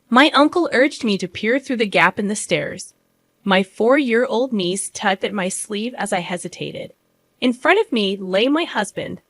My uncle urged me to peer through the gap in the stairs. My 4-year-old niece tugged at my sleeve as I hesitated. In front of me lay my husband,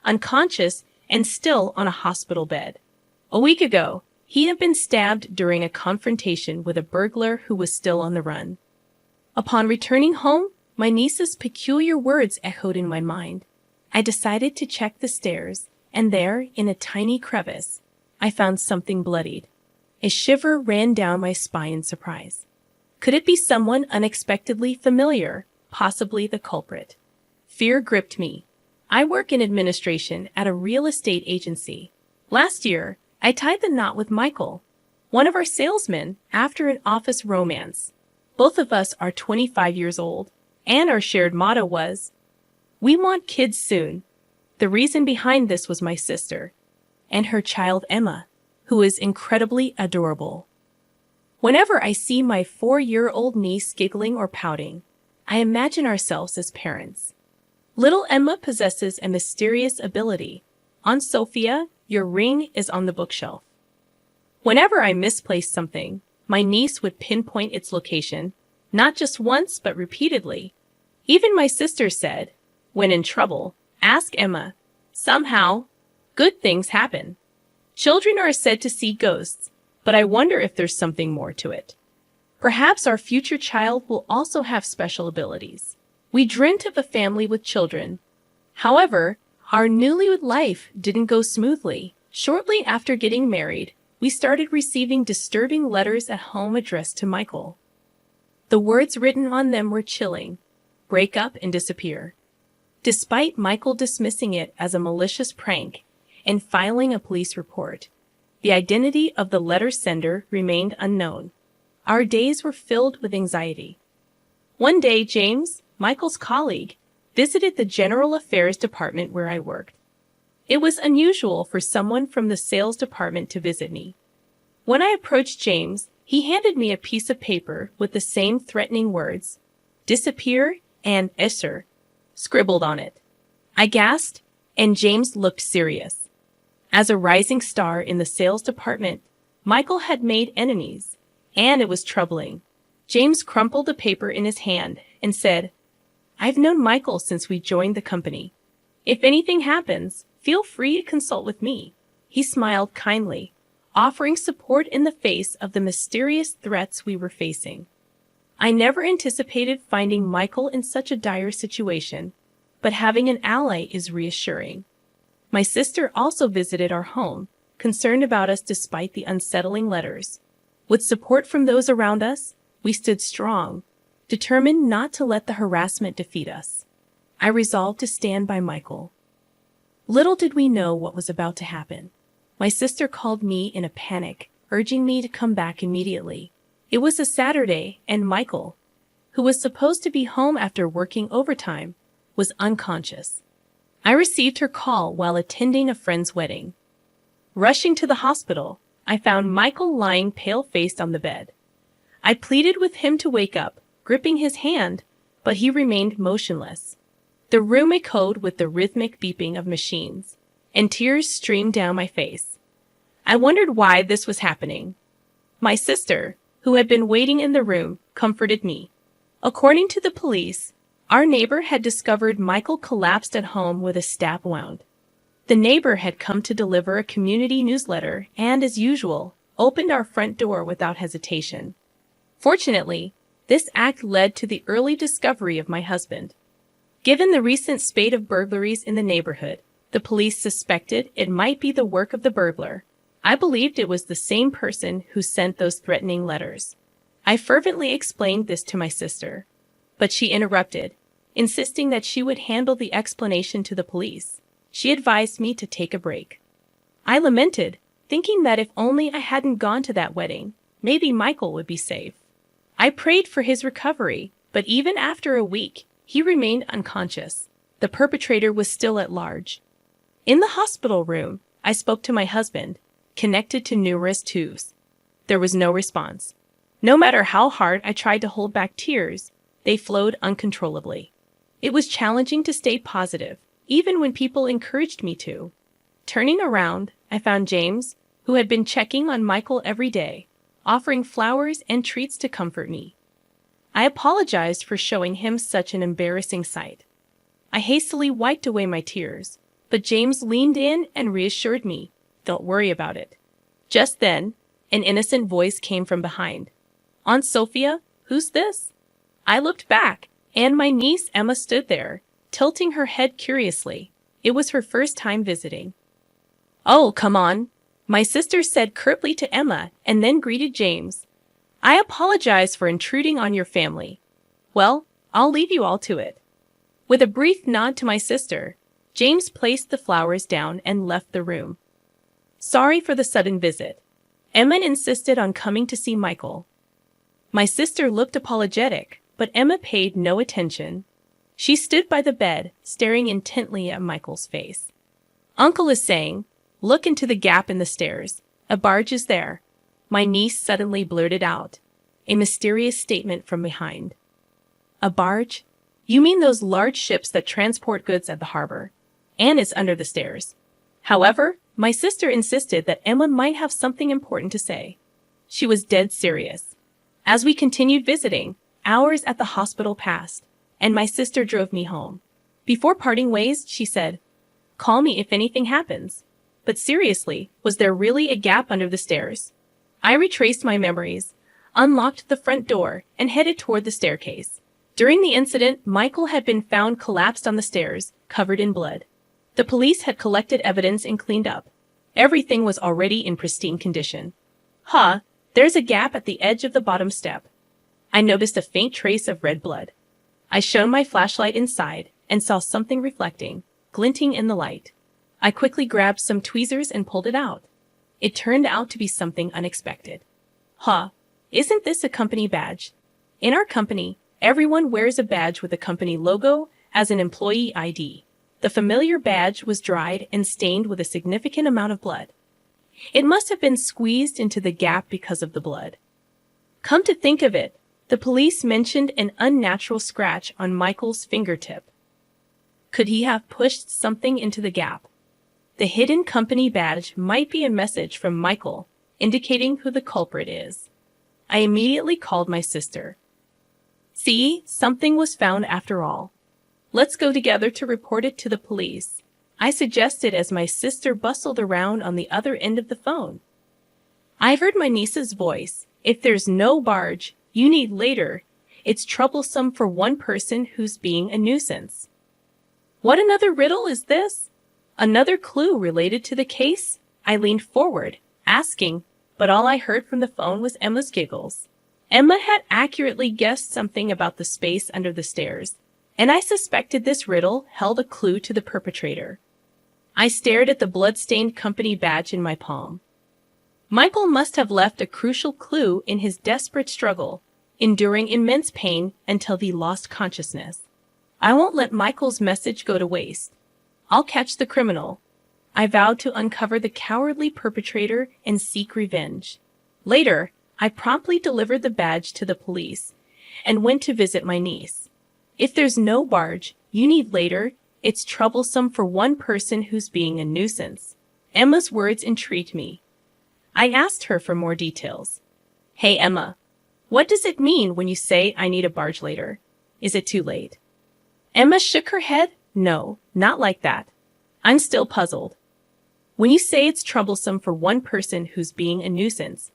unconscious and still on a hospital bed. A week ago, he had been stabbed during a confrontation with a burglar who was still on the run. Upon returning home, my niece's peculiar words echoed in my mind. I decided to check the stairs, and there, in a tiny crevice, I found something bloodied. A shiver ran down my spine in surprise. Could it be someone unexpectedly familiar, possibly the culprit? Fear gripped me. I work in administration at a real estate agency. Last year, I tied the knot with Michael, one of our salesmen, after an office romance. Both of us are 25 years old, and our shared motto was, "We want kids soon." The reason behind this was my sister, and her child Emma, who is incredibly adorable. Whenever I see my 4-year-old niece giggling or pouting, I imagine ourselves as parents. Little Emma possesses a mysterious ability. Aunt Sophia, your ring is on the bookshelf. Whenever I misplaced something, my niece would pinpoint its location, not just once but repeatedly. Even my sister said, when in trouble, ask Emma. Somehow, good things happen. Children are said to see ghosts, but I wonder if there's something more to it. Perhaps our future child will also have special abilities. We dreamt of a family with children. However, our newlywed life didn't go smoothly. Shortly after getting married, we started receiving disturbing letters at home addressed to Michael. The words written on them were chilling. Break up and disappear. Despite Michael dismissing it as a malicious prank and filing a police report, the identity of the letter sender remained unknown. Our days were filled with anxiety. One day, James, Michael's colleague, visited the General Affairs Department where I worked. It was unusual for someone from the sales department to visit me. When I approached James, he handed me a piece of paper with the same threatening words, "Disappear" and "Esser" scribbled on it. I gasped, and James looked serious. As a rising star in the sales department, Michael had made enemies, and it was troubling. James crumpled the paper in his hand and said, "I've known Michael since we joined the company. If anything happens, feel free to consult with me." He smiled kindly, offering support in the face of the mysterious threats we were facing. I never anticipated finding Michael in such a dire situation, but having an ally is reassuring. My sister also visited our home, concerned about us despite the unsettling letters. With support from those around us, we stood strong, determined not to let the harassment defeat us. I resolved to stand by Michael. Little did we know what was about to happen. My sister called me in a panic, urging me to come back immediately. It was a Saturday, and Michael, who was supposed to be home after working overtime, was unconscious. I received her call while attending a friend's wedding. Rushing to the hospital, I found Michael lying pale-faced on the bed. I pleaded with him to wake up, gripping his hand, but he remained motionless. The room echoed with the rhythmic beeping of machines, and tears streamed down my face. I wondered why this was happening. My sister, who had been waiting in the room, comforted me. According to the police, our neighbor had discovered Michael collapsed at home with a stab wound. The neighbor had come to deliver a community newsletter and, as usual, opened our front door without hesitation. Fortunately, this act led to the early discovery of my husband. Given the recent spate of burglaries in the neighborhood, the police suspected it might be the work of the burglar. I believed it was the same person who sent those threatening letters. I fervently explained this to my sister, but she interrupted, insisting that she would handle the explanation to the police. She advised me to take a break. I lamented, thinking that if only I hadn't gone to that wedding, maybe Michael would be safe. I prayed for his recovery, but even after a week, he remained unconscious. The perpetrator was still at large. In the hospital room, I spoke to my husband, connected to numerous tubes. There was no response. No matter how hard I tried to hold back tears, they flowed uncontrollably. It was challenging to stay positive, even when people encouraged me to. Turning around, I found James, who had been checking on Michael every day. offering flowers and treats to comfort me. I apologized for showing him such an embarrassing sight. I hastily wiped away my tears, but James leaned in and reassured me, "Don't worry about it." Just then, an innocent voice came from behind. "Aunt Sophia, who's this?" I looked back, and my niece Emma stood there, tilting her head curiously. It was her first time visiting. "Oh, come on," my sister said curtly to Emma and then greeted James. "I apologize for intruding on your family. Well, I'll leave you all to it." With a brief nod to my sister, James placed the flowers down and left the room. Sorry for the sudden visit. Emma insisted on coming to see Michael. My sister looked apologetic, but Emma paid no attention. She stood by the bed, staring intently at Michael's face. "Uncle is saying, look into the gap in the stairs. A barge is there," my niece suddenly blurted out, a mysterious statement from behind. "A barge? You mean those large ships that transport goods at the harbor? And it's under the stairs." However, my sister insisted that Emma might have something important to say. She was dead serious. As we continued visiting, hours at the hospital passed, and my sister drove me home. Before parting ways, she said, "Call me if anything happens." But seriously, was there really a gap under the stairs? I retraced my memories, unlocked the front door, and headed toward the staircase. During the incident, Michael had been found collapsed on the stairs, covered in blood. The police had collected evidence and cleaned up. Everything was already in pristine condition. There's a gap at the edge of the bottom step. I noticed a faint trace of red blood. I shone my flashlight inside and saw something reflecting, glinting in the light. I quickly grabbed some tweezers and pulled it out. It turned out to be something unexpected. Isn't this a company badge? In our company, everyone wears a badge with a company logo as an employee ID. The familiar badge was dried and stained with a significant amount of blood. It must have been squeezed into the gap because of the blood. Come to think of it, the police mentioned an unnatural scratch on Michael's fingertip. Could he have pushed something into the gap? The hidden company badge might be a message from Michael, indicating who the culprit is. I immediately called my sister. "See, something was found after all. Let's go together to report it to the police," I suggested as my sister bustled around on the other end of the phone. I heard my niece's voice. "If there's no barge, you need later. It's troublesome for one person who's being a nuisance." What another riddle is this? Another clue related to the case? I leaned forward, asking, but all I heard from the phone was Emma's giggles. Emma had accurately guessed something about the space under the stairs, and I suspected this riddle held a clue to the perpetrator. I stared at the blood-stained company badge in my palm. Michael must have left a crucial clue in his desperate struggle, enduring immense pain until he lost consciousness. I won't let Michael's message go to waste. I'll catch the criminal. I vowed to uncover the cowardly perpetrator and seek revenge. Later, I promptly delivered the badge to the police and went to visit my niece. If there's no barge, you need later. It's troublesome for one person who's being a nuisance. Emma's words intrigued me. I asked her for more details. "Hey, Emma, what does it mean when you say I need a barge later? Is it too late?" Emma shook her head. "No, not like that. I'm still puzzled. When you say it's troublesome for one person who's being a nuisance,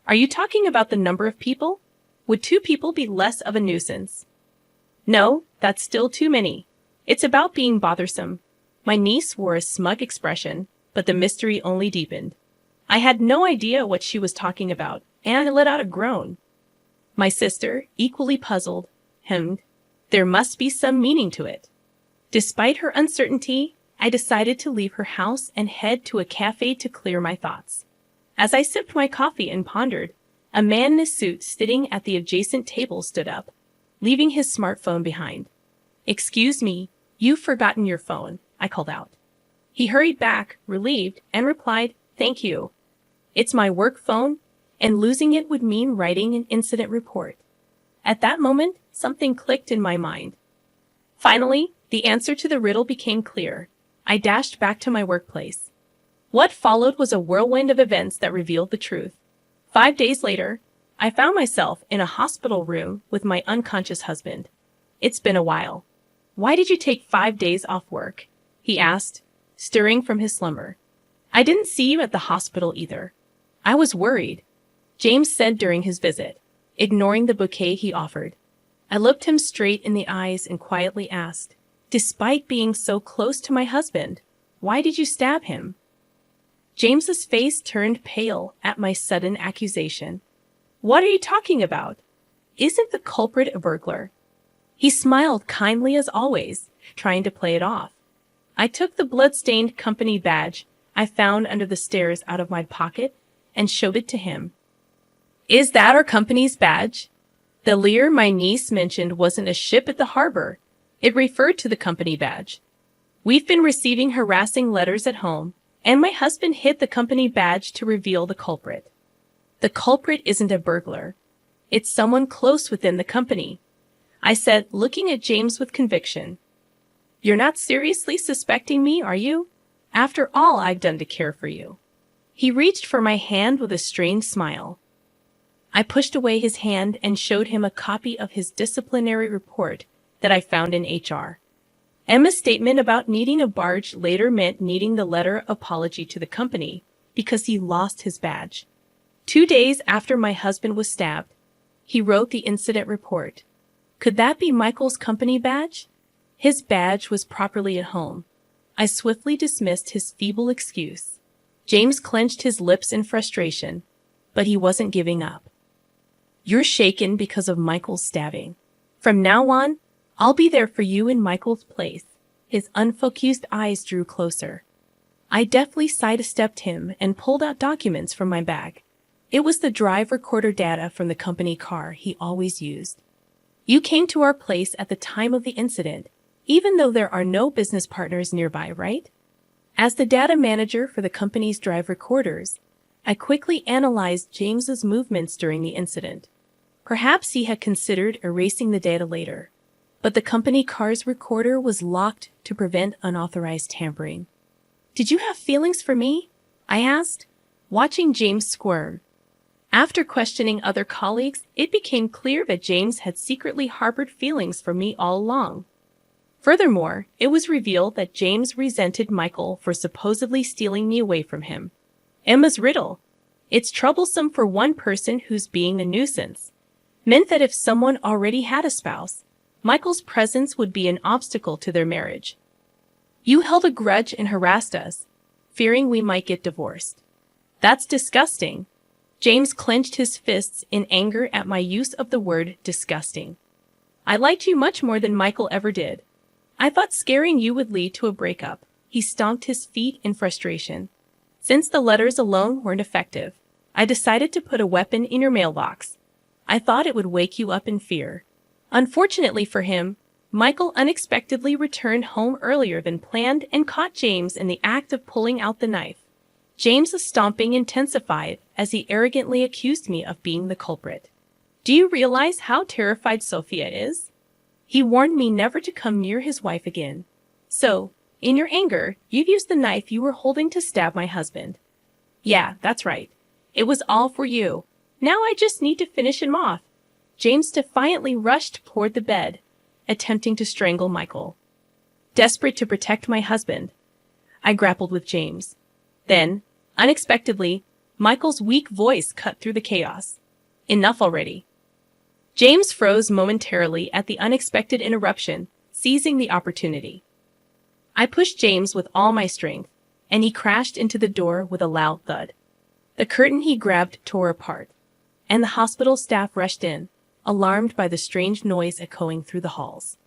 are you talking about the number of people? Would 2 people be less of a nuisance?" "No, that's still too many. It's about being bothersome." My niece wore a smug expression, but the mystery only deepened. I had no idea what she was talking about, and I let out a groan. My sister, equally puzzled, hemmed, "There must be some meaning to it." Despite her uncertainty, I decided to leave her house and head to a cafe to clear my thoughts. As I sipped my coffee and pondered, a man in a suit sitting at the adjacent table stood up, leaving his smartphone behind. "Excuse me, you've forgotten your phone," I called out. He hurried back, relieved, and replied, "Thank you. It's my work phone, and losing it would mean writing an incident report." At that moment, something clicked in my mind. Finally, the answer to the riddle became clear. I dashed back to my workplace. What followed was a whirlwind of events that revealed the truth. 5 days later, I found myself in a hospital room with my unconscious husband. It's been a while. Why did you take 5 days off work? He asked, stirring from his slumber. I didn't see you at the hospital either. I was worried, James said during his visit, ignoring the bouquet he offered. I looked him straight in the eyes and quietly asked, despite being so close to my husband, why did you stab him? James's face turned pale at my sudden accusation. What are you talking about? Isn't the culprit a burglar? He smiled kindly as always, trying to play it off. I took the blood-stained company badge I found under the stairs out of my pocket and showed it to him. Is that our company's badge? The leer my niece mentioned wasn't a ship at the harbor. It referred to the company badge. We've been receiving harassing letters at home, and my husband hid the company badge to reveal the culprit. The culprit isn't a burglar. It's someone close within the company, I said, looking at James with conviction. You're not seriously suspecting me, are you? After all I've done to care for you. He reached for my hand with a strained smile. I pushed away his hand and showed him a copy of his disciplinary report that I found in HR. Emma's statement about needing a barge later meant needing the letter of apology to the company because he lost his badge. 2 days after my husband was stabbed, he wrote the incident report. Could that be Michael's company badge? His badge was properly at home. I swiftly dismissed his feeble excuse. James clenched his lips in frustration, but he wasn't giving up. You're shaken because of Michael's stabbing. From now on, I'll be there for you in Michael's place. His unfocused eyes drew closer. I deftly sidestepped him and pulled out documents from my bag. It was the drive recorder data from the company car he always used. You came to our place at the time of the incident, even though there are no business partners nearby, right? As the data manager for the company's drive recorders, I quickly analyzed James's movements during the incident. Perhaps he had considered erasing the data later, but the company car's recorder was locked to prevent unauthorized tampering. Did you have feelings for me? I asked, watching James squirm. After questioning other colleagues, it became clear that James had secretly harbored feelings for me all along. Furthermore, it was revealed that James resented Michael for supposedly stealing me away from him. Emma's riddle, it's troublesome for one person who's being a nuisance, meant that if someone already had a spouse, Michael's presence would be an obstacle to their marriage. You held a grudge and harassed us, fearing we might get divorced. That's disgusting. James clenched his fists in anger at my use of the word disgusting. I liked you much more than Michael ever did. I thought scaring you would lead to a breakup. He stomped his feet in frustration. Since the letters alone weren't effective, I decided to put a weapon in your mailbox. I thought it would wake you up in fear. Unfortunately for him, Michael unexpectedly returned home earlier than planned and caught James in the act of pulling out the knife. James's stomping intensified as he arrogantly accused me of being the culprit. Do you realize how terrified Sophia is? He warned me never to come near his wife again. So, in your anger, you've used the knife you were holding to stab my husband. Yeah, that's right. It was all for you. Now I just need to finish him off. James defiantly rushed toward the bed, attempting to strangle Michael. Desperate to protect my husband, I grappled with James. Then, unexpectedly, Michael's weak voice cut through the chaos. Enough already. James froze momentarily at the unexpected interruption, seizing the opportunity. I pushed James with all my strength, and he crashed into the door with a loud thud. The curtain he grabbed tore apart, and the hospital staff rushed in, alarmed by the strange noise echoing through the halls.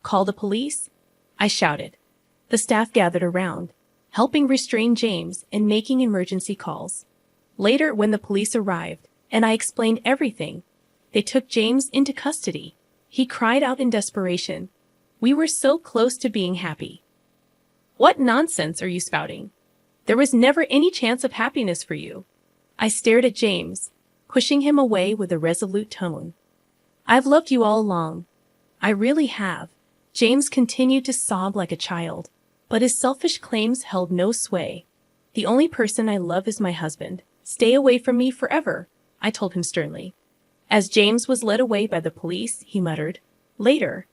Call the police? I shouted. The staff gathered around, helping restrain James and making emergency calls. Later, when the police arrived, and I explained everything, they took James into custody. He cried out in desperation. We were so close to being happy. What nonsense are you spouting? There was never any chance of happiness for you. I stared at James, pushing him away with a resolute tone. I've loved you all along. I really have. James continued to sob like a child, but his selfish claims held no sway. The only person I love is my husband. Stay away from me forever. I told him sternly. As James was led away by the police, he muttered. Later,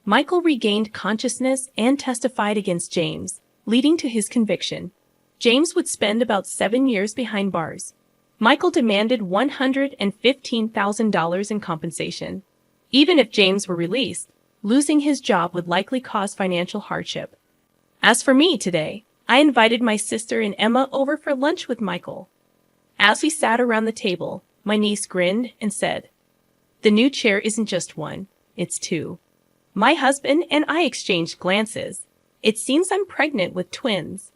Michael regained consciousness and testified against James, leading to his conviction. James would spend about 7 years behind bars. Michael demanded $115,000 in compensation. Even if James were released, losing his job would likely cause financial hardship. As for me today, I invited my sister and Emma over for lunch with Michael. As we sat around the table, my niece grinned and said, "The new chair isn't just one, it's two." My husband and I exchanged glances. It seems I'm pregnant with twins.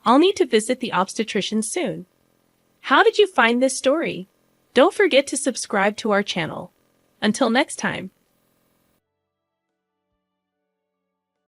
I'll need to visit the obstetrician soon. How did you find this story? Don't forget to subscribe to our channel. Until next time.